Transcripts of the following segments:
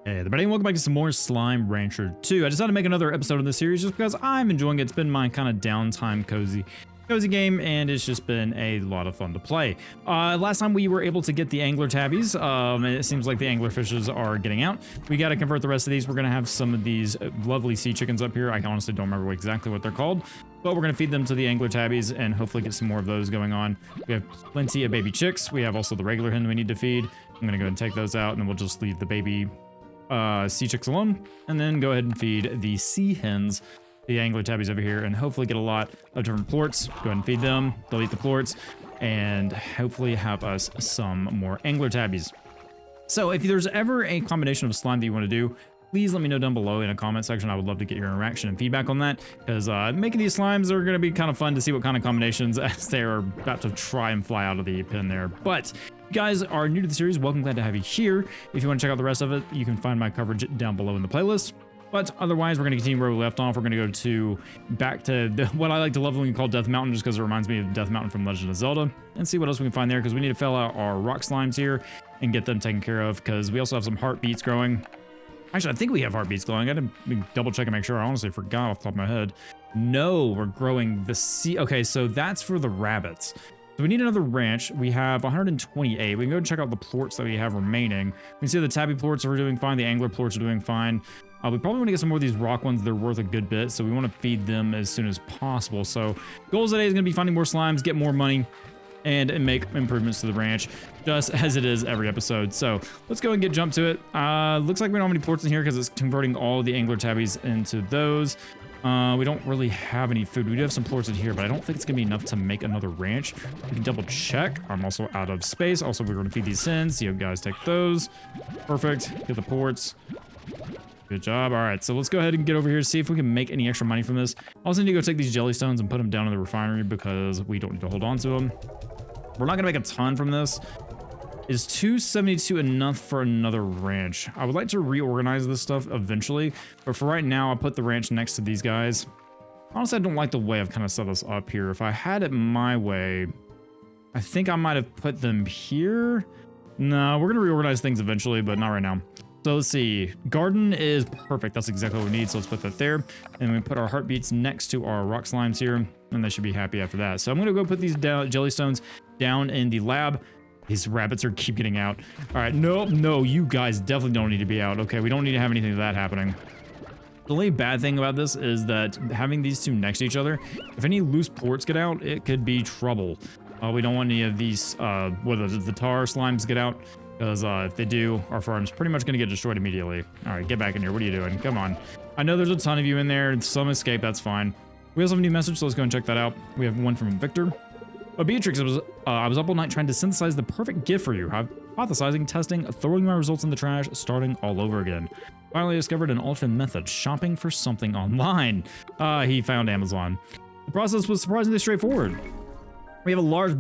Hey everybody, welcome back to some more Slime Rancher 2. I decided to make another episode of this series just because I'm enjoying it. It's been my kind of downtime cozy game, and it's just been a lot of fun to play. Last time we were able to get the angler tabbies. It seems like the angler fishes are getting out. We got to convert the rest of these. We're going to have some of these lovely sea chickens up here. I honestly don't remember exactly what they're called, but we're going to feed them to the angler tabbies and hopefully get some more of those going on. We have plenty of baby chicks. We have also the regular hen we need to feed. I'm going to go ahead and take those out, and then we'll just leave the baby sea chicks alone, and then go ahead and feed the sea hens, the angler tabbies over here, and hopefully get a lot of different plorts. Go ahead and feed them, delete the plorts, and hopefully have us some more angler tabbies. So if there's ever a combination of slime that you want to do, please let me know down below in a comment section. I would love to get your interaction and feedback on that, because making these slimes are going to be kind of fun to see what kind of combinations as they're about to try and fly out of the pen there. But if you guys are new to the series, welcome, glad to have you here. If you want to check out the rest of it, you can find my coverage down below in the playlist. But otherwise, we're going to continue where we left off. We're going to go back to what I like to leveling called Death Mountain, just because it reminds me of Death Mountain from Legend of Zelda, and see what else we can find there, because we need to fill out our rock slimes here and get them taken care of, because we also have some heartbeats growing. Actually, I think we have heartbeats glowing. I didn't double check and make sure. I honestly forgot off the top of my head. No, we're growing the sea. Okay, so that's for the rabbits. So we need another ranch. We have 128. We can go and check out the plorts that we have remaining. We can see the tabby plorts are doing fine. The angler plorts are doing fine. We probably want to get some more of these rock ones. They're worth a good bit, so we want to feed them as soon as possible. So goals today is going to be finding more slimes, get more money, and make improvements to the ranch, just as it is every episode. So let's go and get jump to it. Looks like we don't have any plorts in here because it's converting all the angler tabbies into those. We don't really have any food. We do have some plorts in here, but I don't think it's gonna be enough to make another ranch. We can double check. I'm also out of space. Also, we're gonna feed these hens. You guys take those. Perfect. Get the plorts. Good job. All right, so let's go ahead and get over here, see if we can make any extra money from this. Also need to go take these jellystones and put them down in the refinery because we don't need to hold on to them. We're not gonna make a ton from this. Is 272 enough for another ranch? I would like to reorganize this stuff eventually, but for right now, I'll put the ranch next to these guys. Honestly, I don't like the way I've kind of set this up here. If I had it my way, I think I might have put them here. No, we're gonna reorganize things eventually, but not right now. So let's see, garden is perfect. That's exactly what we need. So let's put that there. And we put our heartbeats next to our rock slimes here, and they should be happy after that. So I'm gonna go put these jellystones down in the lab. These rabbits are keep getting out. All right, no, you guys definitely don't need to be out. Okay, we don't need to have anything of that happening. The only bad thing about this is that having these two next to each other, if any loose plorts get out, it could be trouble. We don't want any of these, whether the tar slimes get out, because if they do, our farm's pretty much going to get destroyed immediately. All right, get back in here. What are you doing? Come on. I know there's a ton of you in there. Some escape, that's fine. We also have a new message, so let's go and check that out. We have one from Victor. Beatrix, I was up all night trying to synthesize the perfect gift for you. Hypothesizing, testing, throwing my results in the trash, starting all over again. Finally discovered an alternate method, shopping for something online. He found Amazon. The process was surprisingly straightforward. We have a large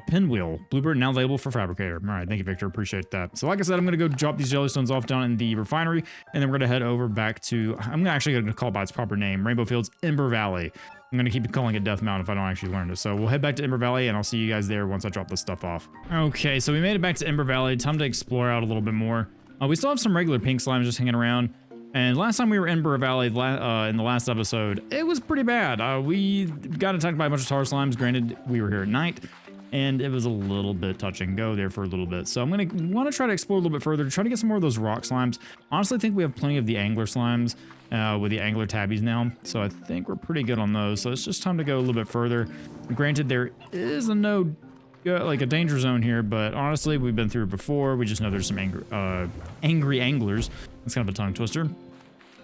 pinwheel blueprint now available for fabricator. All right, thank you, Victor. Appreciate that. So like I said, I'm going to go drop these jellystones off down in the refinery, and then we're going to head over back to, I'm actually going to call it by its proper name, Rainbow Fields, Ember Valley. I'm going to keep calling it Death Mountain if I don't actually learn it. So we'll head back to Ember Valley, and I'll see you guys there once I drop this stuff off. Okay, so we made it back to Ember Valley. Time to explore out a little bit more. We still have some regular pink slimes just hanging around. And last time we were in Ember Valley in the last episode, it was pretty bad. We got attacked by a bunch of tar slimes. Granted, we were here at night, and it was a little bit touch and go there for a little bit. So I'm going to want to try to explore a little bit further, try to get some more of those rock slimes. Honestly, I think we have plenty of the angler slimes with the angler tabbies now. So I think we're pretty good on those. So it's just time to go a little bit further. Granted, there is a like a danger zone here, but honestly, we've been through it before. We just know there's some angry anglers. It's kind of a tongue twister.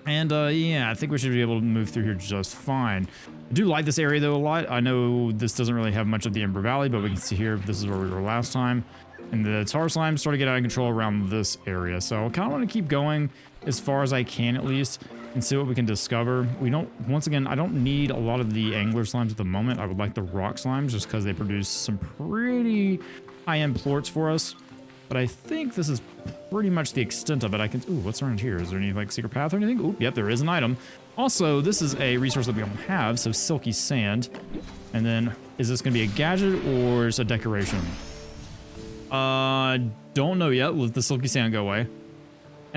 And yeah, I think we should be able to move through here just fine. I do like this area though a lot. I know this doesn't really have much of the Ember Valley, but we can see here, this is where we were last time. And the tar slimes sort of get out of control around this area. So I kind of want to keep going as far as I can at least and see what we can discover. We don't, once again, I don't need a lot of the angler slimes at the moment. I would like the rock slimes just because they produce some pretty high-end plorts for us. But I think this is pretty much the extent of it. I can, ooh, what's around here? Is there any like secret path or anything? Ooh, yep, there is an item. Also, this is a resource that we don't have, so silky sand. And then, is this gonna be a gadget or is it a decoration? Don't know yet. Let the silky sand go away.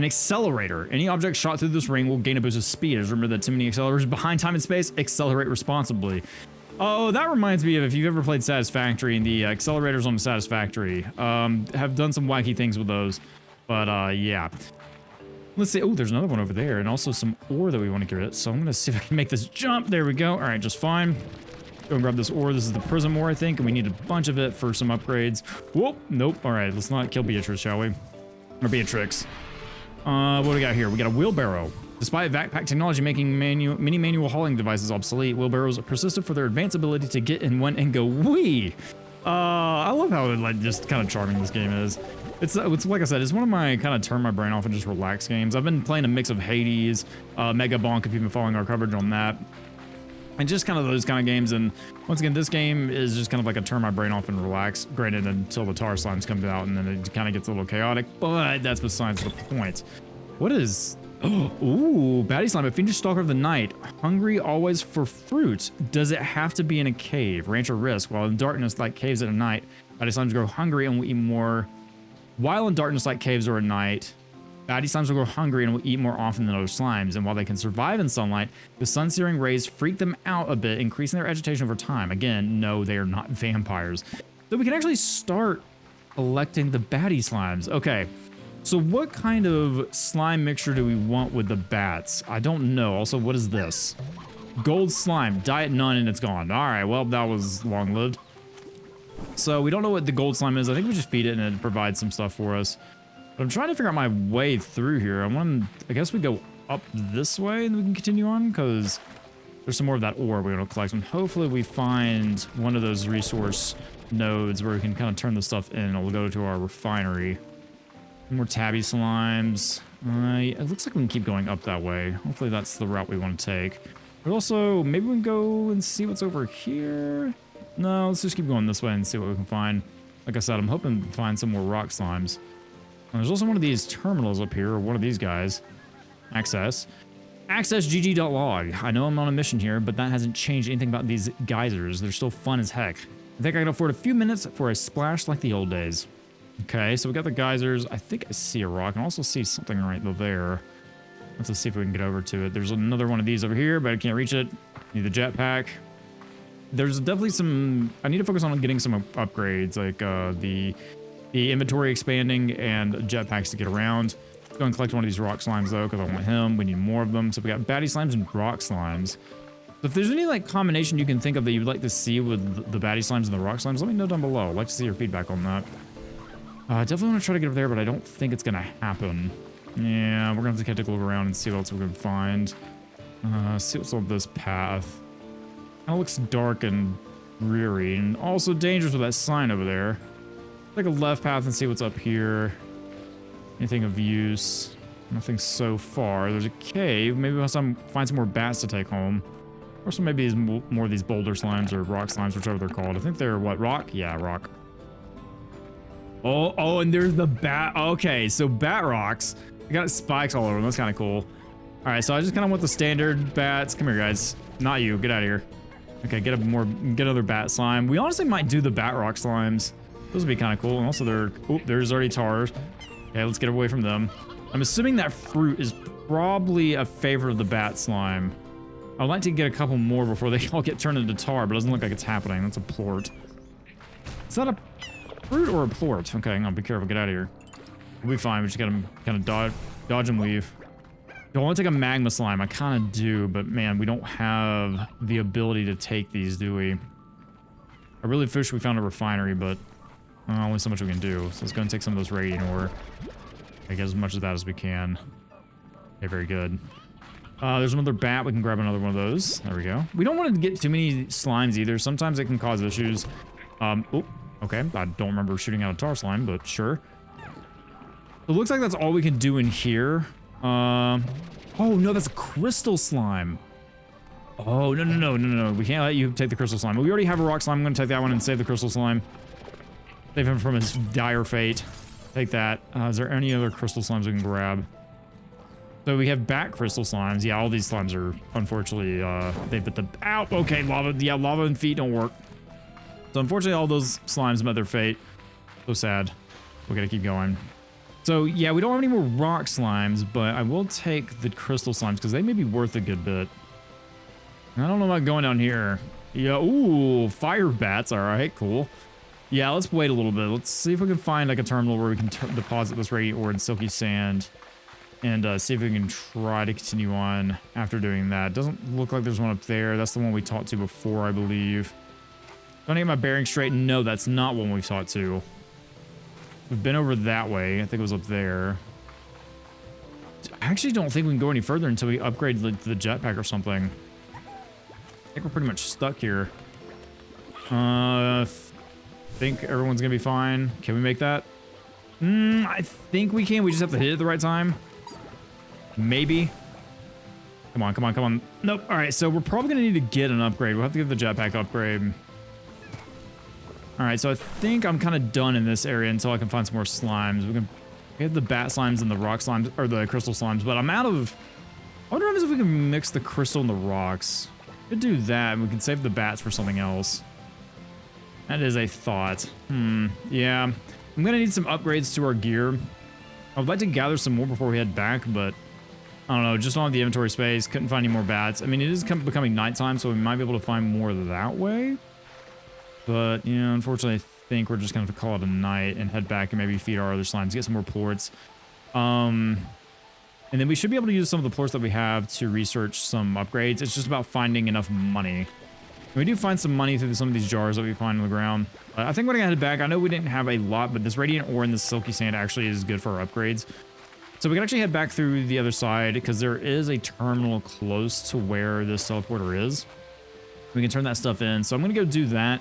An accelerator. Any object shot through this ring will gain a boost of speed. As remember that too many accelerators behind time and space, accelerate responsibly. Oh, that reminds me of if you've ever played Satisfactory, and the accelerators on the Satisfactory have done some wacky things with those. But yeah. Let's see. Oh, there's another one over there, and also some ore that we want to get. So I'm gonna see if I can make this jump. There we go. All right, just fine. Go and grab this ore. This is the prism ore, I think, and we need a bunch of it for some upgrades. Whoop. Nope. All right, let's not kill Beatrix, shall we? Or Beatrix. What do we got here? We got a wheelbarrow. Despite backpack technology making many manual hauling devices obsolete, wheelbarrows are persistent for their advanced ability to get in one and go wee. I love how like just kind of charming this game is. It's like I said, it's one of my kind of turn my brain off and just relax games. I've been playing a mix of Hades, Mega Bonk, if you've been following our coverage on that, and just kind of those kind of games. And once again, this game is just kind of like a turn my brain off and relax. Granted, until the tar slimes comes out, and then it kind of gets a little chaotic. But that's besides the point. What is? Ooh, baddie slime, a fiendish stalker of the night. Hungry always for fruit. Does it have to be in a cave? Rancher risk. While in darkness, like caves at night, baddie slimes grow hungry and will eat more. While in darkness, like caves or at night, baddie slimes will grow hungry and will eat more often than other slimes. And while they can survive in sunlight, the sun-searing rays freak them out a bit, increasing their agitation over time. Again, no, they are not vampires. So we can actually start collecting the baddie slimes. Okay. So what kind of slime mixture do we want with the bats? I don't know. Also, what is this? Gold slime. Diet none and it's gone. All right, well, that was long-lived. So we don't know what the gold slime is. I think we just feed it and it provides some stuff for us. But I'm trying to figure out my way through here. I guess we go up this way and we can continue on because there's some more of that ore we want to collect. And hopefully we find one of those resource nodes where we can kind of turn the stuff in. We'll go to our refinery. More tabby slimes. It looks like we can keep going up that way. Hopefully that's the route we want to take. But also, maybe we can go and see what's over here. No, let's just keep going this way and see what we can find. Like I said, I'm hoping to find some more rock slimes. There's also one of these terminals up here, or one of these guys. Access gg.log. I know I'm on a mission here, but that hasn't changed anything about these geysers. They're still fun as heck. I think I can afford a few minutes for a splash like the old days. Okay, so we got the geysers. I think I see a rock. I can also see something right there. Let's see if we can get over to it. There's another one of these over here, but I can't reach it. Need the jetpack. There's definitely some... I need to focus on getting some upgrades, like the inventory expanding and jetpacks to get around. Let's go and collect one of these rock slimes, though, because I want him. We need more of them. So we got baddie slimes and rock slimes. So if there's any like combination you can think of that you'd like to see with the baddie slimes and the rock slimes, let me know down below. I'd like to see your feedback on that. Definitely want to try to get over there, but I don't think it's going to happen. Yeah, we're going to have to take a look around and see what else we can find. See what's on this path. Kind of looks dark and dreary, and also dangerous with that sign over there. Take a left path and see what's up here. Anything of use? Nothing so far. There's a cave. Maybe we'll find some more bats to take home. Or some maybe more of these boulder slimes or rock slimes, whichever they're called. I think they're what? Rock? Yeah, rock. Oh, and there's the bat. Okay, so bat rocks. They got spikes all over them. That's kind of cool. All right, so I just kind of want the standard bats. Come here, guys. Not you. Get out of here. Okay, get another bat slime. We honestly might do the bat rock slimes. Those would be kind of cool. And also, there's already tars. Okay, let's get away from them. I'm assuming that fruit is probably a favorite of the bat slime. I'd like to get a couple more before they all get turned into tar, but it doesn't look like it's happening. That's a plort. Is that a fruit or a plort? Okay, hang on, be careful, get out of here. We'll be fine, we just gotta kind of dodge and weave. Do I want to take a magma slime? I kind of do, but man, we don't have the ability to take these, do we? I really wish we found a refinery, but only so much we can do. So let's go and take some of those radiant ore. I get as much of that as we can. Okay, very good. There's another bat. We can grab another one of those. There we go. We don't want to get too many slimes either. Sometimes it can cause issues. Oh, okay. I don't remember shooting out a tar slime, but sure. It looks like that's all we can do in here. Oh, no, that's a crystal slime. Oh, no. We can't let you take the crystal slime. We already have a rock slime. I'm going to take that one and save the crystal slime. Save him from his dire fate. Take that. Is there any other crystal slimes we can grab? So we have bat crystal slimes. Yeah, all these slimes are, unfortunately, they bit the... Ow! Okay, lava. Yeah, lava and feet don't work. So unfortunately, all those slimes met their fate. So sad. We gotta keep going. So yeah, we don't have any more rock slimes, but I will take the crystal slimes because they may be worth a good bit. I don't know about going down here. Yeah, ooh, fire bats. All right, cool. Yeah, let's wait a little bit. Let's see if we can find like a terminal where we can deposit this radiant ore and silky sand, and see if we can try to continue on after doing that. Doesn't look like there's one up there. That's the one we talked to before, I believe. Don't get my bearings straight. No, that's not one we've talked to. We've been over that way. I think it was up there. I actually don't think we can go any further until we upgrade the jetpack or something. I think we're pretty much stuck here. Think everyone's gonna be fine. Can we make that? I think we can. We just have to hit it at the right time. Maybe. Come on, come on, come on. Nope. All right, so we're probably gonna need to get an upgrade. We'll have to get the jetpack upgrade. All right, so I think I'm kind of done in this area until I can find some more slimes. We have the bat slimes and the rock slimes, or the crystal slimes, but I'm out of... I wonder if we can mix the crystal and the rocks. Could do that, and we can save the bats for something else. That is a thought. Yeah. I'm gonna need some upgrades to our gear. I would like to gather some more before we head back, but I don't know, just don't have the inventory space. Couldn't find any more bats. I mean, it is becoming nighttime, so we might be able to find more that way. But, you know, unfortunately, I think we're just going to have to call it a night and head back and maybe feed our other slimes, get some more plorts. And then we should be able to use some of the plorts that we have to research some upgrades. It's just about finding enough money. We do find some money through some of these jars that we find on the ground. I think we're going to head back. I know we didn't have a lot, but this radiant ore and this silky sand actually is good for our upgrades. So we can actually head back through the other side because there is a terminal close to where this teleporter is. We can turn that stuff in. So I'm going to go do that.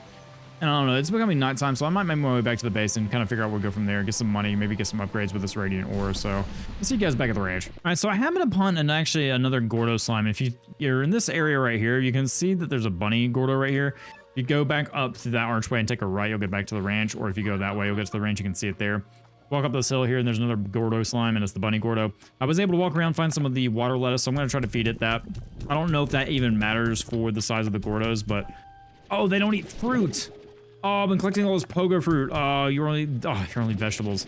And I don't know, it's becoming nighttime, so I might make my way back to the base and kind of figure out where we go from there, get some money, maybe get some upgrades with this radiant ore. So I'll see you guys back at the ranch. All right, so I happened upon actually another Gordo slime. If you're in this area right here, you can see that there's a bunny Gordo right here. If you go back up to that archway and take a right, you'll get back to the ranch. Or if you go that way, you'll get to the ranch. You can see it there. Walk up this hill here, and there's another Gordo slime, and it's the bunny Gordo. I was able to walk around, find some of the water lettuce, so I'm going to try to feed it that. I don't know if that even matters for the size of the Gordos, but... Oh, they don't eat fruit! Oh, I've been collecting all this pogo fruit. You're only vegetables.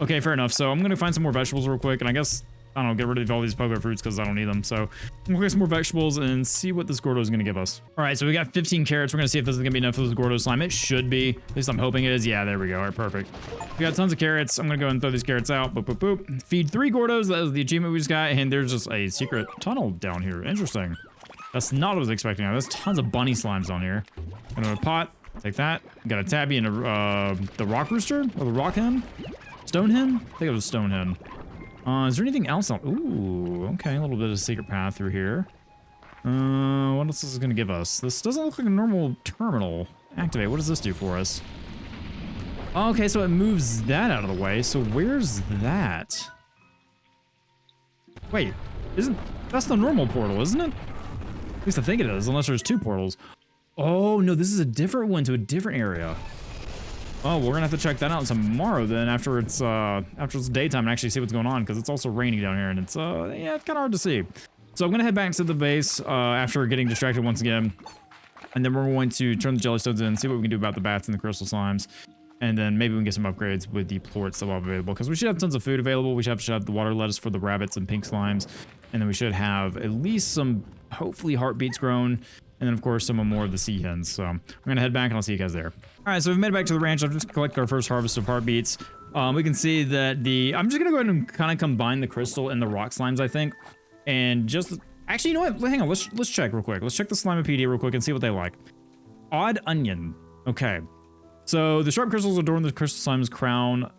Okay, fair enough. So I'm gonna find some more vegetables real quick, and I guess, I don't know, get rid of all these pogo fruits because I don't need them. So we'll get some more vegetables and see what this Gordo is gonna give us. All right, so we got 15 carrots. We're gonna see if this is gonna be enough for this Gordo slime. It should be. At least I'm hoping it is. Yeah, there we go. All right, perfect. We got tons of carrots. I'm gonna go and throw these carrots out. Boop, boop, boop. Feed 3 Gordos. That was the achievement we just got, and there's just a secret tunnel down here. Interesting. That's not what I was expecting. There's tons of bunny slimes down here. Another pot. Take that. Got a tabby and the rock rooster? Or the rock hen? Stone hen? I think it was stone hen. Is there anything else? Ooh, okay. A little bit of a secret path through here. What else is this going to give us? This doesn't look like a normal terminal. Activate. What does this do for us? Okay, so it moves that out of the way. So where's that? Wait, that's the normal portal, isn't it? At least I think it is, unless there's 2 portals. Oh, no, this is a different one to a different area. Oh, we're gonna have to check that out tomorrow then after it's daytime and actually see what's going on because it's also raining down here and it's, yeah, it's kind of hard to see. So I'm gonna head back to the base after getting distracted once again. And then we're going to turn the jellystones in, see what we can do about the bats and the crystal slimes. And then maybe we can get some upgrades with the plorts that we'll have available because we should have tons of food available. We should have the water lettuce for the rabbits and pink slimes. And then we should have at least some, hopefully, heartbeats grown. And then, of course, some more of the sea hens. So I'm going to head back and I'll see you guys there. All right, so we've made it back to the ranch. I've just collected our first harvest of heartbeats. We can see that I'm just going to go ahead and kind of combine the crystal and the rock slimes, I think. And just... Actually, you know what? Hang on. Let's check real quick. Let's check the Slimepedia real quick and see what they like. Odd onion. Okay. So the sharp crystals adorn the crystal slime's crown.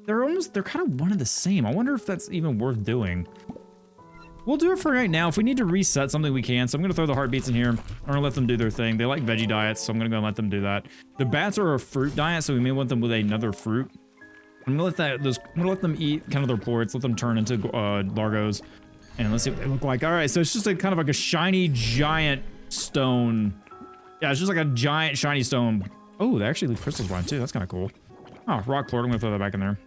They're kind of one and the same. I wonder if that's even worth doing. We'll do it for right now. If we need to reset something, we can. So I'm going to throw the heartbeats in here. I'm going to let them do their thing. They like veggie diets, so I'm going to go and let them do that. The bats are a fruit diet, so we may want them with another fruit. I'm going to let them eat kind of their plorts, let them turn into largos, and let's see what they look like. All right, so it's just kind of like a shiny, giant stone. Yeah, it's just like a giant, shiny stone. Oh, they actually leave crystals behind, too. That's kind of cool. Oh, rock plort. I'm going to throw that back in there.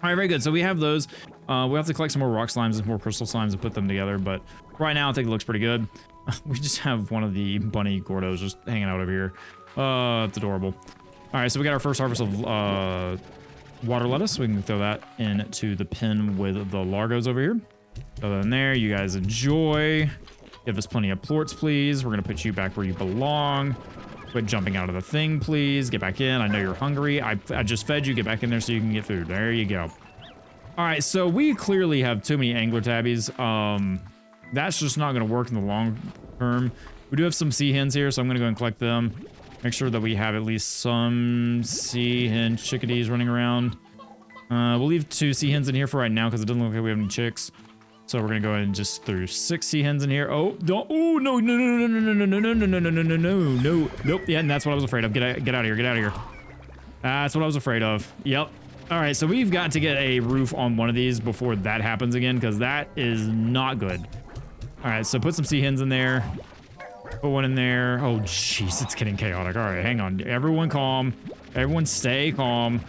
All right, very good. So we have those. We'll have to collect some more rock slimes and more crystal slimes and put them together. But right now, I think it looks pretty good. We just have one of the bunny Gordos just hanging out over here. It's adorable. All right, so we got our first harvest of water lettuce. We can throw that into the pen with the largos over here. Throw that in there. You guys enjoy. Give us plenty of plorts, please. We're going to put you back where you belong. Quit jumping out of the thing, please. Get back in. I know you're hungry. I just fed you. Get back in there so you can get food. There you go. All right, so we clearly have too many angler tabbies. That's just not going to work in the long term. We do have some sea hens here, so I'm going to go and collect them. Make sure that we have at least some sea hen chickadees running around. We'll leave 2 sea hens in here for right now because it doesn't look like we have any chicks. So we're gonna go ahead and just throw 6 sea hens in here. Oh, don't, oh no, no, no, no, no, no, no, no, no, no, no, no, no, no, no. Nope. Yeah, and that's what I was afraid of. Get out of here. Get out of here. That's what I was afraid of. Yep. All right, so we've got to get a roof on one of these before that happens again, because that is not good. All right, so put some sea hens in there. Put one in there. Oh, jeez, it's getting chaotic. All right, hang on. Everyone calm. Everyone stay calm.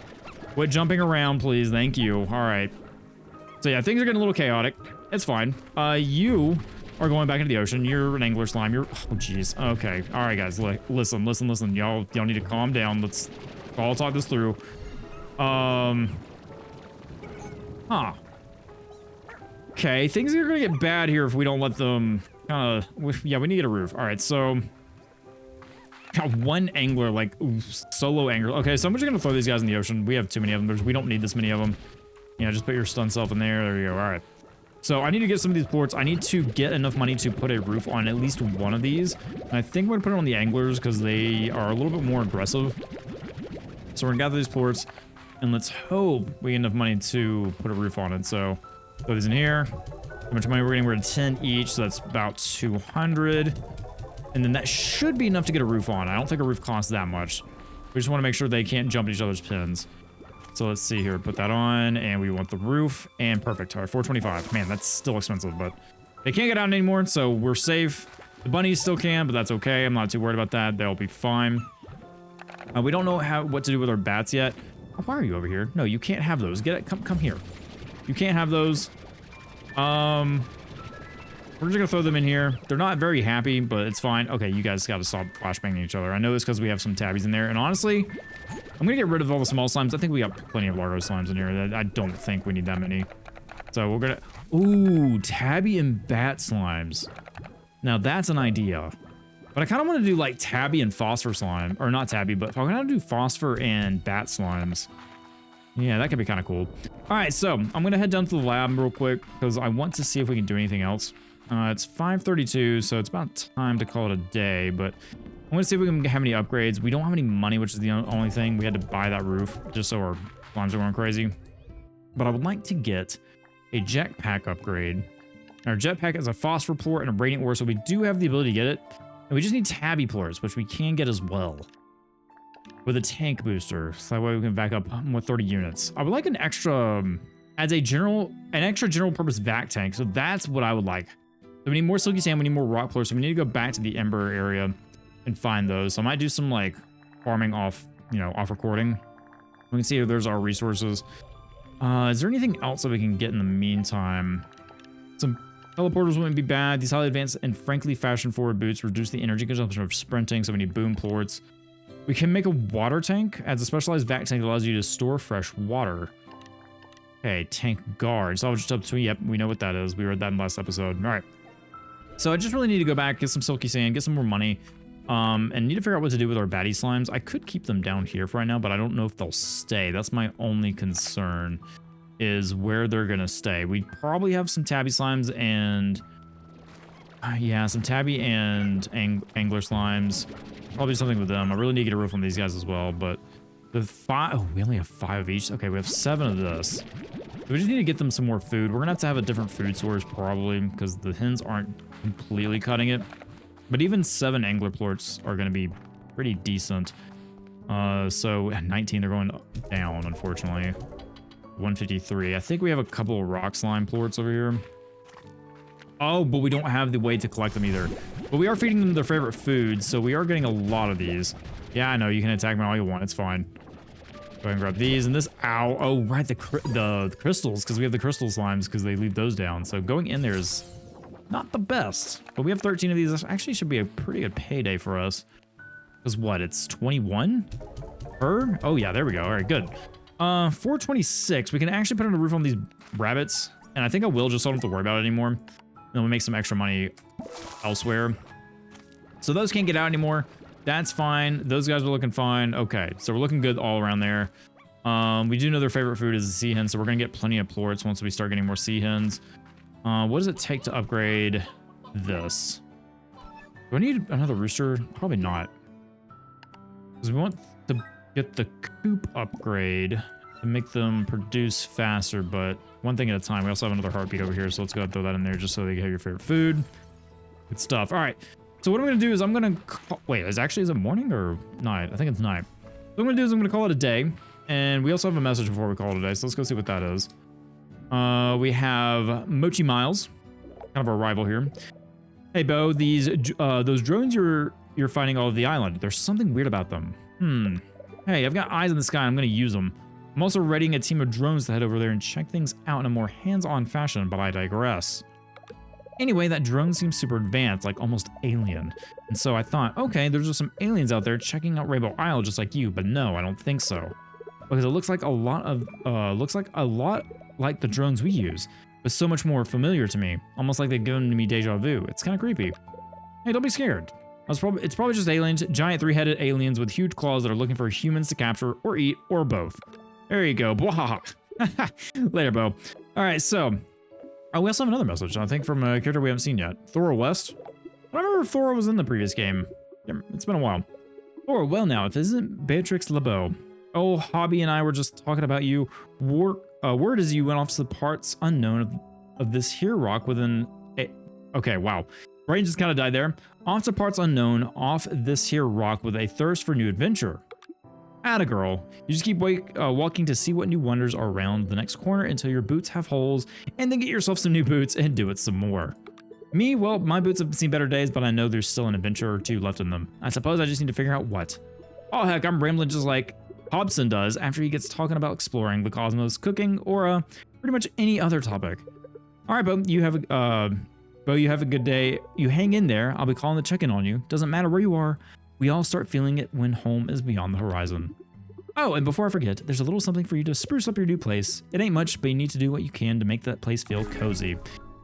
Quit jumping around, please. Thank you. All right. So yeah, things are getting a little chaotic. It's fine. You are going back into the ocean. You're an angler slime. You're, oh jeez. Okay. All right, guys. Listen. Y'all need to calm down. Let's all talk this through. Huh. Okay, things are gonna get bad here if we don't let them kind of. Yeah, we need to get a roof. All right, so got one angler, like solo angler. Okay, so I'm just gonna throw these guys in the ocean. We have too many of them. We don't need this many of them. Yeah, just put your stun self in there. There you go. All right. So I need to get some of these ports. I need to get enough money to put a roof on at least one of these. And I think we're gonna put it on the anglers because they are a little bit more aggressive. So we're gonna gather these ports and let's hope we get enough money to put a roof on it. So throw these in here. How much money we're getting? We're at 10 each, so that's about 200. And then that should be enough to get a roof on. I don't think a roof costs that much. We just want to make sure they can't jump each other's pins. So let's see here. Put that on, and we want the roof. And perfect. All right, 425. Man, that's still expensive, but they can't get out anymore, so we're safe. The bunnies still can, but that's okay. I'm not too worried about that. They'll be fine. We don't know what to do with our bats yet. Oh, why are you over here? No, you can't have those. Get it. Come here. You can't have those. We're just gonna throw them in here. They're not very happy, but it's fine. Okay, you guys gotta stop flashbanging each other. I know this because we have some tabbies in there, and honestly, I'm gonna get rid of all the small slimes. I think we got plenty of largo slimes in here. I don't think we need that many. So we're gonna... Ooh, tabby and bat slimes. Now that's an idea. But I kind of want to do like tabby and phosphor slime. Or not tabby, but I'm gonna do phosphor and bat slimes. Yeah, that could be kind of cool. All right, so I'm gonna head down to the lab real quick because I want to see if we can do anything else. It's 5:32, so it's about time to call it a day, but I'm gonna see if we can have any upgrades. We don't have any money, which is the only thing. We had to buy that roof just so our slimes are going crazy. But I would like to get a jetpack upgrade. Our jetpack is a phosphor plort and a radiant ore, so we do have the ability to get it. And we just need tabby plorts, which we can get as well. With a tank booster, so that way we can back up with 30 units. I would like an extra, as an extra general purpose vac tank, so that's what I would like. So we need more silky sand, we need more rock plorts, so we need to go back to the ember area and find those. So I might do some like farming off, off recording. We can see if there's our resources. Is there anything else that we can get in the meantime? Some teleporters wouldn't be bad. These highly advanced and frankly fashion-forward boots reduce the energy consumption of sprinting, so we need boom plorts. We can make a water tank. Adds a specialized vac tank that allows you to store fresh water. Okay, tank guard. Salvage up to, yep, we know what that is. We read that in the last episode. All right. So I just really need to go back, get some silky sand, get some more money, and need to figure out what to do with our baddie slimes. I could keep them down here for right now, but I don't know if they'll stay. That's my only concern, is where they're gonna stay. We probably have some tabby slimes and yeah, some tabby and angler slimes. Probably something with them. I really need to get a roof on these guys as well, but the 5, oh, we only have 5 of each. Okay, we have 7 of this. We just need to get them some more food. We're gonna have to have a different food source probably because the hens aren't completely cutting it. But even 7 angler plorts are gonna be pretty decent. So at 19, they're going down, unfortunately. 153. I think we have a couple of rock slime plorts over here. Oh, but we don't have the way to collect them either. But we are feeding them their favorite food, so we are getting a lot of these. Yeah, I know, you can attack me all you want, it's fine. Go ahead and grab these, and this, ow, oh, right, the crystals, because we have the crystal slimes, because they leave those down. So going in there is not the best, but we have 13 of these. This actually should be a pretty good payday for us. Because what, it's 21 per? Oh yeah, there we go, all right, good. 426. We can actually put on the roof on these rabbits. And I think I will just so I don't have to worry about it anymore. Then we'll make some extra money elsewhere. So those can't get out anymore. That's fine. Those guys are looking fine. Okay, so we're looking good all around there. We do know their favorite food is the sea hen, so we're gonna get plenty of plorts once we start getting more sea hens. What does it take to upgrade this? Do I need another rooster? Probably not. Because we want to get the coop upgrade to make them produce faster, but one thing at a time. We also have another heartbeat over here, so let's go ahead and throw that in there just so they can have your favorite food. Good stuff. All right. So what I'm going to do is I'm going to... Wait, is it morning or night? I think it's night. So what I'm going to do is I'm going to call it a day. And we also have a message before we call it a day, so let's go see what that is. We have Mochi Miles, kind of our rival here. Hey, Bo, those drones you're fighting all over the island. There's something weird about them. Hey, I've got eyes in the sky. I'm going to use them. I'm also readying a team of drones to head over there and check things out in a more hands-on fashion, but I digress. Anyway, that drone seems super advanced, like almost alien. And so I thought, okay, there's just some aliens out there checking out Rainbow Isle just like you, but no, I don't think so. Because it looks like a lot like the drones we use, but so much more familiar to me. Almost like they've given me deja vu. It's kind of creepy. Hey, don't be scared. It's probably just aliens, giant three-headed aliens with huge claws that are looking for humans to capture or eat or both. There you go. Later, Bo. All right, so... Oh, we also have another message, I think, from a character we haven't seen yet. Thora West. I don't remember if Thora was in the previous game. It's been a while. Thora, well now, if it isn't Beatrix LeBeau. Oh, Hobby and I were just talking about you. Word is you went off to the parts unknown of this here rock within a... Okay, wow. Brain just kind of died there. Off to parts unknown, off this here rock with a thirst for new adventure. Atta girl. You just keep walking to see what new wonders are around the next corner until your boots have holes, and then get yourself some new boots and do it some more. Me, well, my boots have seen better days, but I know there's still an adventure or two left in them. I suppose I just need to figure out what. Oh heck, I'm rambling just like Hobson does after he gets talking about exploring the cosmos, cooking, or pretty much any other topic. All right, Bo, you have a good day. You hang in there. I'll be calling to check in on you. Doesn't matter where you are. We all start feeling it when home is beyond the horizon. Oh, and before I forget, there's a little something for you to spruce up your new place. It ain't much, but you need to do what you can to make that place feel cozy.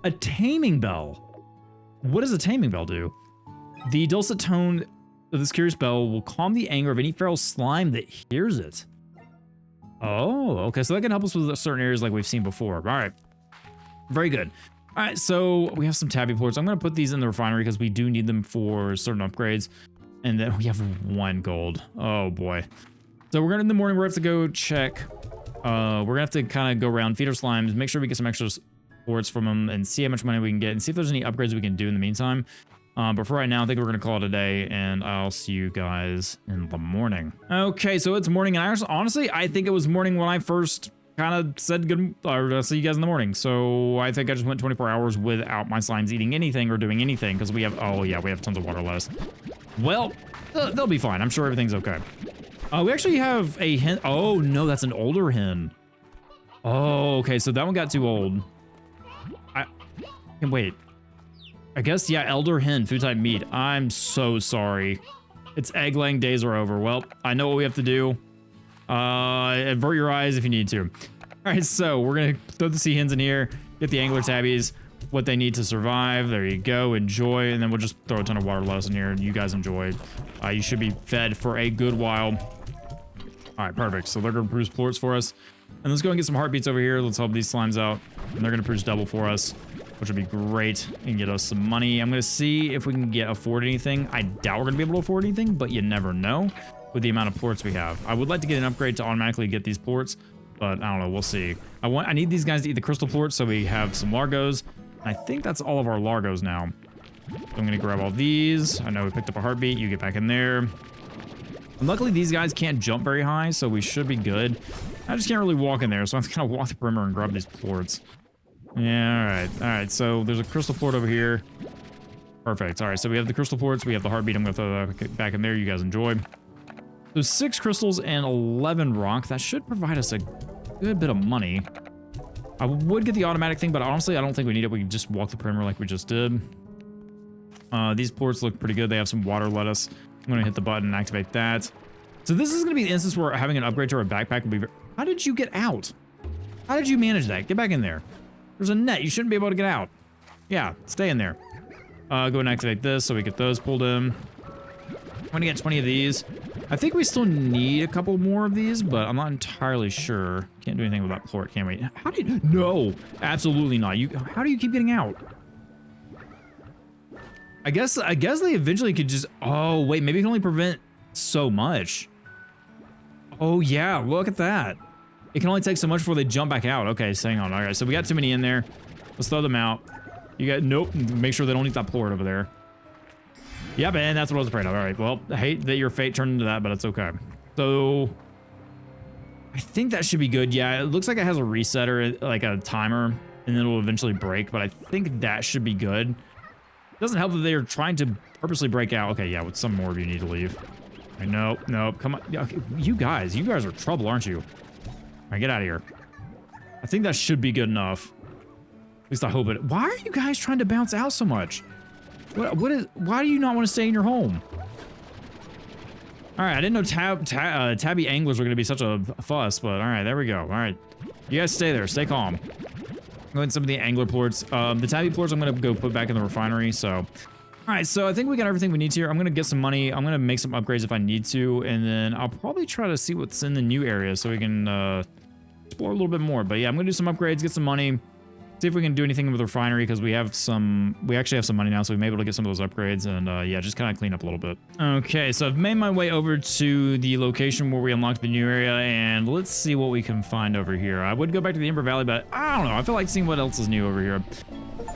A taming bell. What does a taming bell do? The dulcet tone of this curious bell will calm the anger of any feral slime that hears it. Oh, okay, so that can help us with certain areas like we've seen before. All right, very good. All right, so we have some tabby plorts. I'm gonna put these in the refinery because we do need them for certain upgrades. And then we have 1 gold. Oh boy. So we're gonna, in the morning, we're gonna have to go check. We're gonna have to kind of go around, feed our slimes, make sure we get some extra plorts from them and see how much money we can get and see if there's any upgrades we can do in the meantime. But for right now, I think we're gonna call it a day and I'll see you guys in the morning. Okay, so it's morning and honestly, I think it was morning when I first kind of said good, or see you guys in the morning. So I think I just went 24 hours without my slimes eating anything or doing anything because we have, oh yeah, we have tons of water lettuce. Well, they'll be fine. I'm sure everything's okay. We actually have a hen. Oh, no, that's an older hen. Oh, okay. So that one got too old. I can wait. I guess, yeah, elder hen, food type meat. I'm so sorry. Its egg laying days are over. Well, I know what we have to do. Avert your eyes if you need to. All right, so we're going to throw the sea hens in here, get the angler tabbies, what they need to survive. There you go. Enjoy. And then we'll just throw a ton of water lettuce in here and you guys enjoy. You should be fed for a good while. All right, perfect. So they're going to produce plorts for us. And let's go and get some heartbeats over here. Let's help these slimes out. And they're going to produce double for us, which would be great and get us some money. I'm going to see if we can afford anything. I doubt we're going to be able to afford anything, but you never know with the amount of plorts we have. I would like to get an upgrade to automatically get these plorts, but I don't know. We'll see. I need these guys to eat the crystal plorts so we have some largos. I think that's all of our largos now. So I'm gonna grab all these. I know we picked up a heartbeat. You get back in there. And luckily these guys can't jump very high, so we should be good. I just can't really walk in there, so I'm gonna walk the perimeter and grab these plorts. Yeah, all right. So there's a crystal plort over here. Perfect. All right, so we have the crystal plorts. We have the heartbeat. I'm gonna throw that back in there. You guys enjoy. So 6 crystals and 11 rock. That should provide us a good bit of money. I would get the automatic thing, but honestly, I don't think we need it. We can just walk the perimeter like we just did. These plorts look pretty good. They have some water lettuce. I'm going to hit the button and activate that. So this is going to be the instance where having an upgrade to our backpack will be How did you get out? How did you manage that? Get back in there. There's a net. You shouldn't be able to get out. Yeah, stay in there. Go and activate this so we get those pulled in. I'm gonna get 20 of these. I think we still need a couple more of these, but I'm not entirely sure. Can't do anything with that plort, can we? How did you? No, absolutely not. How do you keep getting out? I guess they eventually could just. Oh wait, maybe it can only prevent so much. Oh yeah, look at that. It can only take so much before they jump back out. Okay, so hang on. All right, so we got too many in there. Let's throw them out. You got nope. Make sure they don't eat that plort over there. Yep, and that's what I was afraid of. All right, well, I hate that your fate turned into that, but it's okay. So I think that should be good. Yeah, it looks like it has a resetter, like a timer, and then it will eventually break, but I think that should be good. It doesn't help that they're trying to purposely break out. Okay, yeah, with some more of you need to leave. Right, nope, come on. Okay, you guys are trouble, aren't you? All right, get out of here. I think that should be good enough. At least I hope it. Why are you guys trying to bounce out so much? Why do you not want to stay in your home? All right, I didn't know tabby anglers were going to be such a fuss, but all right, there we go. All right, you guys stay there, stay calm. Go ahead, some of the angler plorts. The tabby plorts I'm going to go put back in the refinery, so. All right, so I think we got everything we need here. I'm going to get some money. I'm going to make some upgrades if I need to, and then I'll probably try to see what's in the new area so we can explore a little bit more. But yeah, I'm going to do some upgrades, get some money. See if we can do anything with the refinery because we actually have some money now, so we may be able to get some of those upgrades and yeah, just kind of clean up a little bit. Okay, so I've made my way over to the location where we unlocked the new area, and let's see what we can find over here. I would go back to the Ember Valley, but I don't know. I feel like seeing what else is new over here.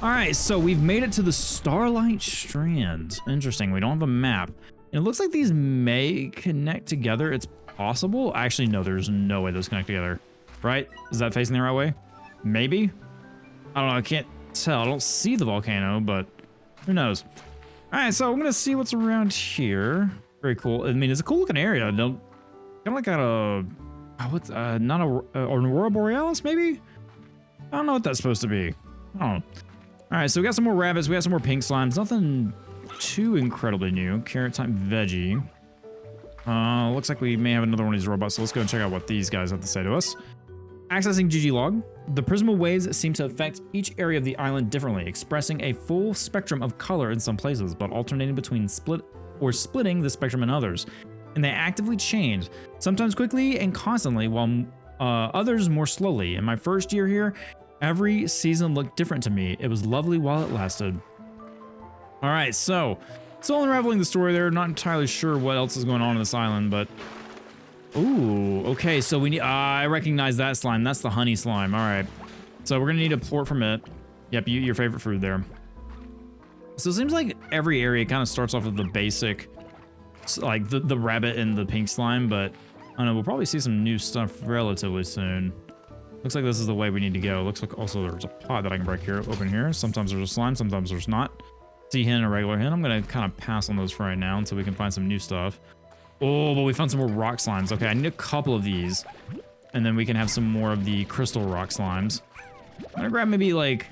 All right, so we've made it to the Starlight Strand. Interesting. We don't have a map. And it looks like these may connect together. It's possible. Actually, no, there's no way those connect together. Right? Is that facing the right way? Maybe. I don't know, I can't tell. I don't see the volcano, but who knows? All right, so I'm gonna see what's around here. Very cool. I mean, it's a cool looking area. Kind of like what's not a Aurora Borealis, maybe? I don't know what that's supposed to be. I don't know. All right, so we got some more rabbits. We got some more pink slimes. Nothing too incredibly new. Carrot type veggie. Looks like we may have another one of these robots, so let's go and check out what these guys have to say to us. Accessing GG log. The prismal waves seem to affect each area of the island differently, expressing a full spectrum of color in some places, but alternating between splitting the spectrum in others. And they actively change, sometimes quickly and constantly, while others more slowly. In my first year here, every season looked different to me. It was lovely while it lasted. All right, so still unraveling the story there. Not entirely sure what else is going on this island, but ooh, okay, so we need, I recognize that slime. That's the honey slime. All right. So we're gonna need a plort from it. Yep, your favorite food there. So it seems like every area kind of starts off with the basic, like the rabbit and the pink slime, but I don't know, we'll probably see some new stuff relatively soon. Looks like this is the way we need to go. Looks like also there's a pot that I can break here, open here. Sometimes there's a slime, sometimes there's not. Sea hen and a regular hen. I'm gonna kind of pass on those for right now until we can find some new stuff. Oh, but we found some more rock slimes. Okay, I need a couple of these. And then we can have some more of the crystal rock slimes. I'm gonna grab maybe like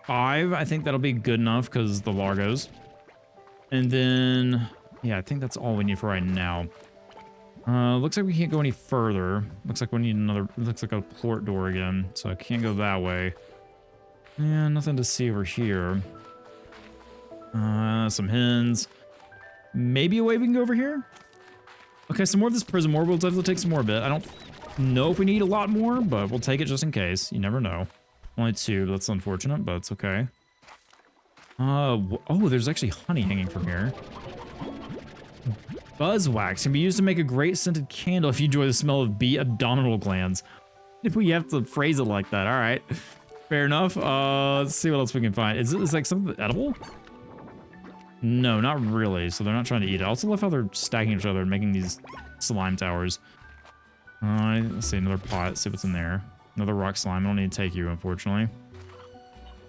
5. I think that'll be good enough because the Largos. And then, yeah, I think that's all we need for right now. Looks like we can't go any further. Looks like we need another, looks like a port door again. So I can't go that way. Yeah, nothing to see over here. Some hens. Maybe a way we can go over here? Okay, some more of this prism ore. We'll definitely take some more of it. I don't know if we need a lot more, but we'll take it just in case. You never know. Only 2, that's unfortunate, but it's okay. Oh, there's actually honey hanging from here. Buzzwax can be used to make a great scented candle if you enjoy the smell of bee abdominal glands. If we have to phrase it like that, all right. Fair enough. Let's see what else we can find. Is it like something edible? No, not really. So they're not trying to eat it. I also love how they're stacking each other and making these slime towers. Let's see, another pot. Let's see what's in there. Another rock slime. I don't need to take you, unfortunately.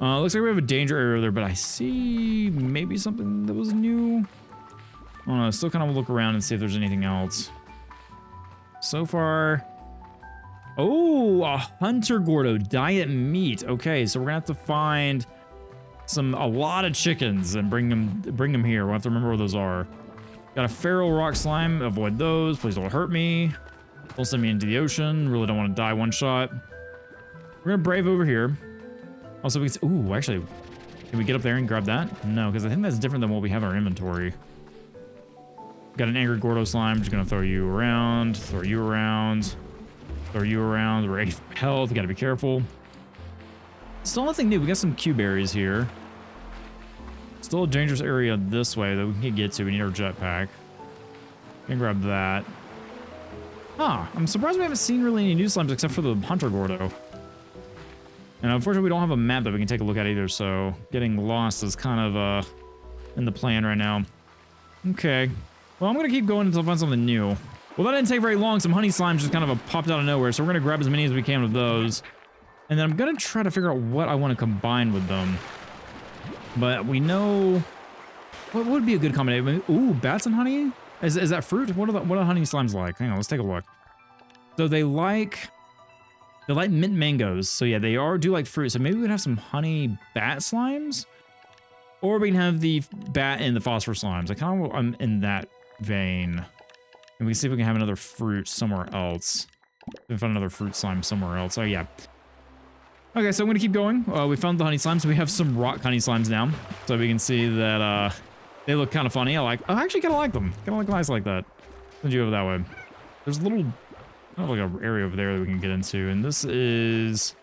Looks like we have a danger area there, but I see maybe something that was new. I don't know. Still kind of look around and see if there's anything else. So far. Oh, a Hunter Gordo diet meat. Okay, so we're gonna have to find a lot of chickens and bring them here. We'll have to remember where those are. Got a feral rock slime. Avoid those. Please don't hurt me. Don't send me into the ocean. Really don't want to die one shot. We're gonna brave over here. Also, we can, ooh, actually, can we get up there and grab that? No, because I think that's different than what we have in our inventory. Got an angry Gordo slime. Just gonna throw you around, throw you around, throw you around. We're 8 health. Gotta be careful. Still nothing new. We got some Q berries here. Still a dangerous area this way that we can get to. We need our jetpack. Can grab that. Huh. I'm surprised we haven't seen really any new slimes except for the Hunter Gordo. And unfortunately, we don't have a map that we can take a look at either, so getting lost is kind of in the plan right now. Okay. Well, I'm going to keep going until I find something new. Well, that didn't take very long. Some honey slimes just kind of popped out of nowhere, so we're going to grab as many as we can of those. And then I'm going to try to figure out what I want to combine with them. But we know... What would be a good combination? Ooh, bats and honey? Is that fruit? What are honey slimes like? Hang on, let's take a look. So they like mint mangoes. So yeah, they do like fruit. So maybe we can have some honey bat slimes, or we can have the bat and the phosphor slimes. I kind of I'm in that vein. And we can see if we can have another fruit somewhere else. We can find another fruit slime somewhere else. Oh yeah. Okay, so I'm gonna keep going. We found the honey slimes. So we have some rock honey slimes now. So we can see that they look kind of funny. I actually kind of like them. Kind of like nice like that. Send you over that way. There's a little, kind of like an area over there that we can get into. And this is,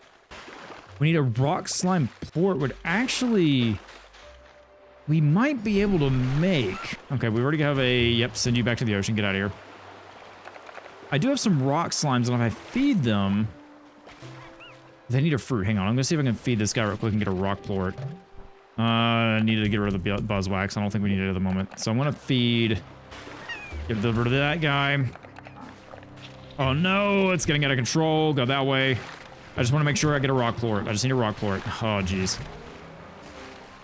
we need a rock slime port, would actually, we might be able to make. Okay, we already have a, yep, send you back to the ocean. Get out of here. I do have some rock slimes, and if I feed them, they need a fruit. Hang on, I'm gonna see if I can feed this guy real quick and get a rock plort. I need to get rid of the buzzwax. I don't think we need it at the moment. So I'm gonna feed, get rid of that guy. Oh no, it's getting out of control. Go that way. I just want to make sure I get a rock plort. I just need a rock plort. Oh jeez.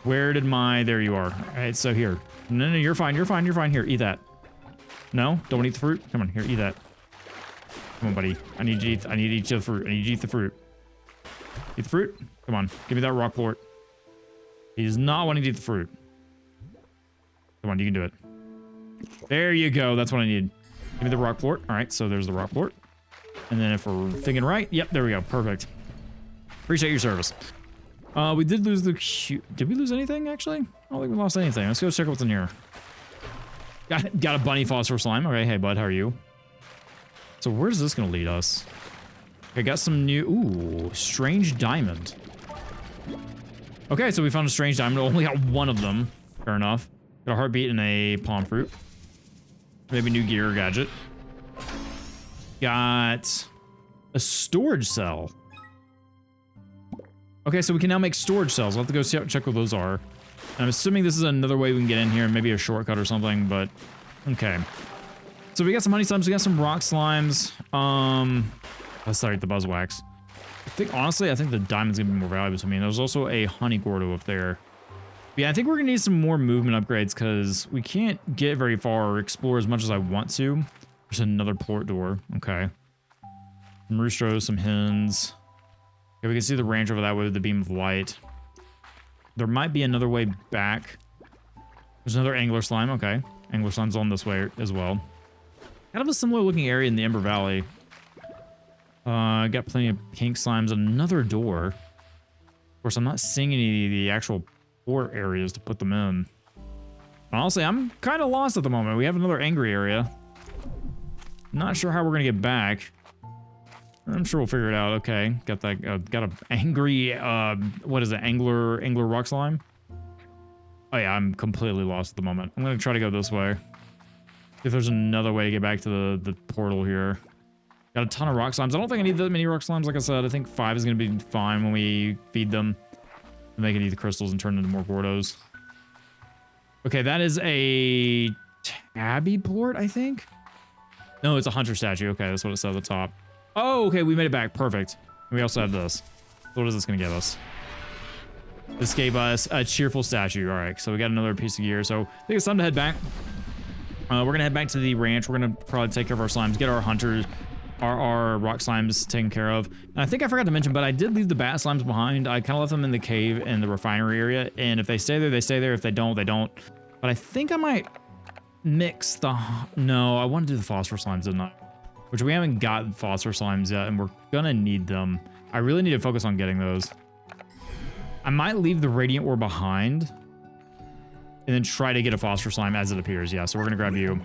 Where did my, there you are. All right, so here. No, you're fine, you're fine, you're fine. Here, eat that. No, don't want to eat the fruit. Come on, here, eat that. Come on, buddy. I need you to eat the fruit. I need you to eat the fruit. Eat the fruit? Come on, give me that rock plort. He does not want to eat the fruit. Come on, you can do it. There you go. That's what I need. Give me the rock plort. All right, so there's the rock plort. And then if we're thinking right, yep, there we go. Perfect. Appreciate your service. We did lose the Q. Did we lose anything, actually? I don't think we lost anything. Let's go check what's in here. Got a bunny phosphor slime. Okay, hey, bud, how are you? So where's this going to lead us? I got some new... Ooh, strange diamond. Okay, so we found a strange diamond. We only got one of them. Fair enough. Got a heartbeat and a palm fruit. Maybe new gear or gadget. Got a storage cell. Okay, so we can now make storage cells. I'll have to go check what those are. And I'm assuming this is another way we can get in here, maybe a shortcut or something, but okay. So we got some honey slimes, we got some rock slimes. Oh, sorry, the buzzwax. Honestly, I think the diamond's gonna be more valuable to me. And there's also a honey gordo up there. But yeah, I think we're gonna need some more movement upgrades because we can't get very far or explore as much as I want to. There's another port door. Okay. Some roosters, some hens. Okay, we can see the range over that way with the beam of light. There might be another way back. There's another angler slime. Okay. Angler slime's on this way as well. Kind of a similar looking area in the Ember Valley. Got plenty of pink slimes. Another door. Of course, I'm not seeing any of the actual port areas to put them in. Honestly, I'm kind of lost at the moment. We have another angry area. Not sure how we're gonna get back. I'm sure we'll figure it out. Okay, got that. Got an angry. What is it? Angler rock slime. Oh yeah, I'm completely lost at the moment. I'm gonna try to go this way. If there's another way to get back to the portal here. Got a ton of rock slimes. I don't think I need that many rock slimes. Like I said, I think 5 is gonna be fine when we feed them. And they can eat the crystals and turn into more Gordos. Okay, that is a tabby port, I think. No, it's a hunter statue. Okay, that's what it said at the top. Oh, okay, we made it back. Perfect. And we also have this. What is this gonna give us? This gave us a cheerful statue. All right, so we got another piece of gear. So I think it's time to head back. We're gonna head back to the ranch. We're gonna probably take care of our slimes, get our hunters, our rock slimes taken care of. And I think I forgot to mention, but I did leave the bat slimes behind. I kind of left them in the cave in the refinery area. And if they stay there, they stay there. If they don't, they don't. But I think I might mix the... No, I want to do the phosphor slimes, didn't I? which we haven't got phosphor slimes yet, and we're gonna need them. I really need to focus on getting those. I might leave the radiant ore behind and then try to get a phosphor slime as it appears. Yeah, so we're gonna grab you.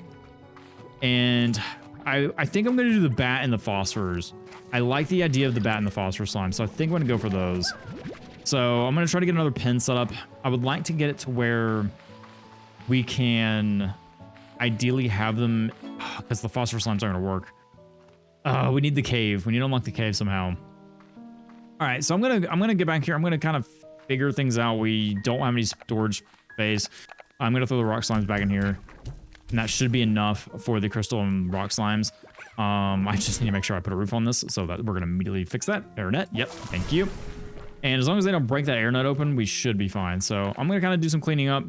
And I think I'm gonna do the bat and the phosphors. I like the idea of the bat and the phosphor slime, so I think I'm gonna go for those. So I'm gonna try to get another pen set up. I would like to get it to where we can ideally have them, because the phosphor slimes aren't gonna work. We need the cave. We need to unlock the cave somehow. All right, so I'm gonna get back here. I'm gonna kind of figure things out. We don't have any storage space. I'm gonna throw the rock slimes back in here, and that should be enough for the crystal and rock slimes. I just need to make sure I put a roof on this so that we're gonna immediately fix that. Air net. Yep. Thank you. And as long as they don't break that air net open, we should be fine. So I'm gonna kind of do some cleaning up,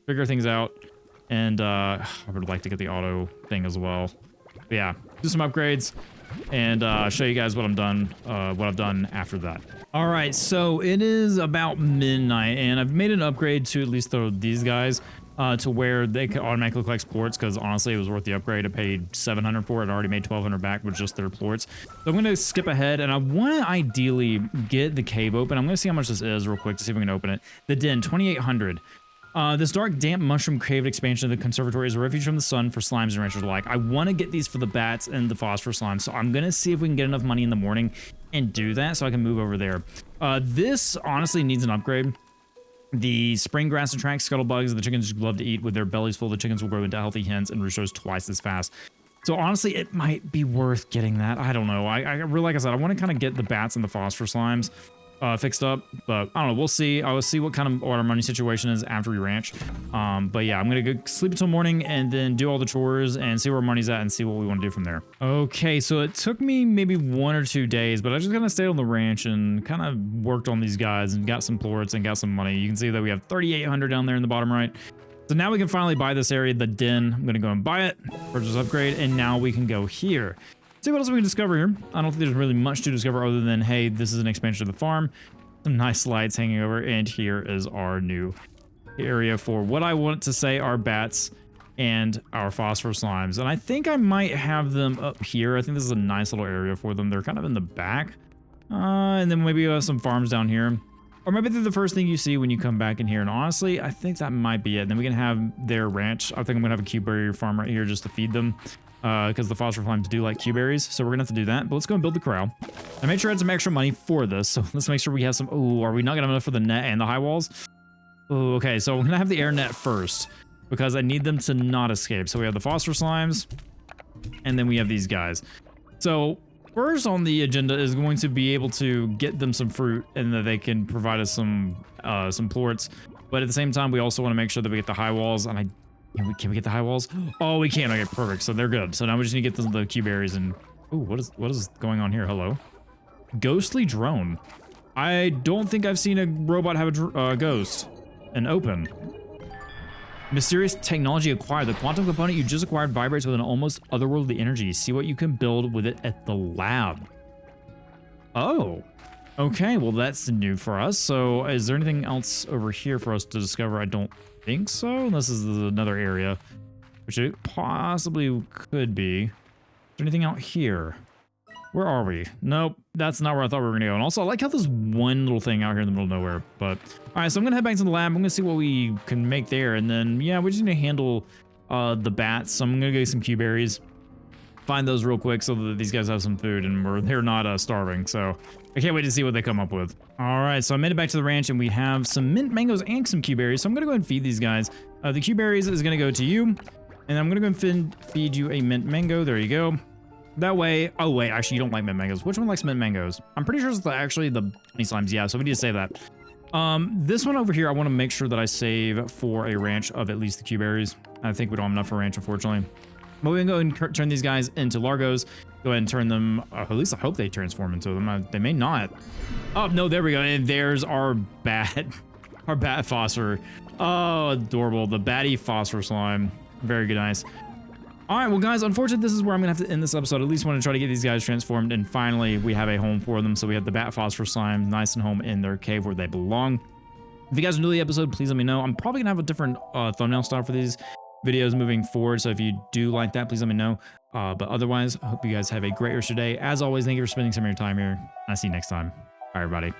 figure things out, and I would like to get the auto thing as well. But yeah, do some upgrades and show you guys what I've done after that. All right, so it is about midnight, and I've made an upgrade to at least these guys to where they could automatically collect plorts, because honestly it was worth the upgrade. I paid $700 for it. I already made $1,200 back with just their plorts. So I'm going to skip ahead, and I want to ideally get the cave open. I'm going to see how much this is real quick to see if we can open it. The den, 2,800. This dark, damp mushroom cave expansion of the conservatory is a refuge from the sun for slimes and ranchers alike. I want to get these for the bats and the phosphor slimes, so I'm going to see if we can get enough money in the morning and do that so I can move over there. This honestly needs an upgrade. The spring grass attracts scuttlebugs the chickens love to eat. With their bellies full, the chickens will grow into healthy hens and roosters twice as fast. So honestly, it might be worth getting that. I don't know. I really, like I said, I want to kind of get the bats and the phosphor slimes fixed up, but I don't know. We'll see. I will see what our money situation is after we ranch. But yeah, I'm gonna go sleep until morning and then do all the chores and see where our money's at and see what we want to do from there. Okay, so it took me maybe 1 or 2 days, but I just kind of stayed on the ranch and kind of worked on these guys and got some plorts and got some money. You can see that we have 3,800 down there in the bottom right. So now we can finally buy this area, the den. I'm gonna go and buy it, purchase upgrade, and now we can go here. See what else we can discover here. I don't think there's really much to discover other than, hey, this is an expansion of the farm. Some nice lights hanging over, and here is our new area for what I want to say are bats and our phosphor slimes. And I think I might have them up here. I think this is a nice little area for them. They're kind of in the back. And then maybe we have some farms down here. Or maybe they're the first thing you see when you come back in here. And honestly, I think that might be it. And then we can have their ranch. I think I'm going to have a cuberry farm right here just to feed them. Because the phosphor slimes do like cuberries, so we're gonna have to do that. But let's go and build the corral. I made sure I had some extra money for this, so let's make sure we have some. Oh, are we not gonna have enough for the net and the high walls? Oh, okay, so we're gonna have the air net first because I need them to not escape. So we have the phosphor slimes, and then we have these guys. So first on the agenda is going to be able to get them some fruit and that they can provide us some plorts. But at the same time, we also want to make sure that we get the high walls. And can we get the high walls? Oh, we can. Okay, perfect. So they're good. So now we just need to get the cuberries and... Oh, what is going on here? Hello? Ghostly drone. I don't think I've seen a robot have a ghost. And open. Mysterious technology acquired. The quantum component you just acquired vibrates with an almost otherworldly energy. See what you can build with it at the lab. Oh. Okay, well that's new for us. So is there anything else over here for us to discover? I don't think so. This is another area, which it possibly could be. Is there anything out here? Where are we? Nope, that's not where I thought we were gonna go. And also, I like how there's one little thing out here in the middle of nowhere. But all right, so I'm gonna head back to the lab. I'm gonna see what we can make there, and then yeah, we just need to handle the bats. So I'm gonna get some cuberries, find those real quick so that these guys have some food and they're not starving. So I can't wait to see what they come up with. All right, so I made it back to the ranch and we have some mint mangoes and some cuberries. So I'm gonna go ahead and feed these guys. The cuberries is gonna go to you, and I'm gonna go and feed you a mint mango. There you go. That way, oh wait, actually you don't like mint mangoes. Which one likes mint mangoes? I'm pretty sure it's actually the honey slimes. Yeah, so we need to save that. This one over here, I want to make sure that I save for a ranch of at least the cuberries. I think we don't have enough for a ranch, unfortunately. But we can go and turn these guys into largos. Go ahead and turn them, at least I hope they transform into them. They may not. Oh, no, there we go. And there's our bat phosphor. Oh, adorable. The batty phosphor slime. Very good, nice. All right, well, guys, unfortunately, this is where I'm going to have to end this episode. At least want to try to get these guys transformed. And finally, we have a home for them. So we have the bat phosphor slime nice and home in their cave where they belong. If you guys are new to the episode, please let me know. I'm probably going to have a different thumbnail style for these videos moving forward. So if you do like that, please let me know. But otherwise, I hope you guys have a great rest of your day. As always, thank you for spending some of your time here. I'll see you next time. Bye, everybody.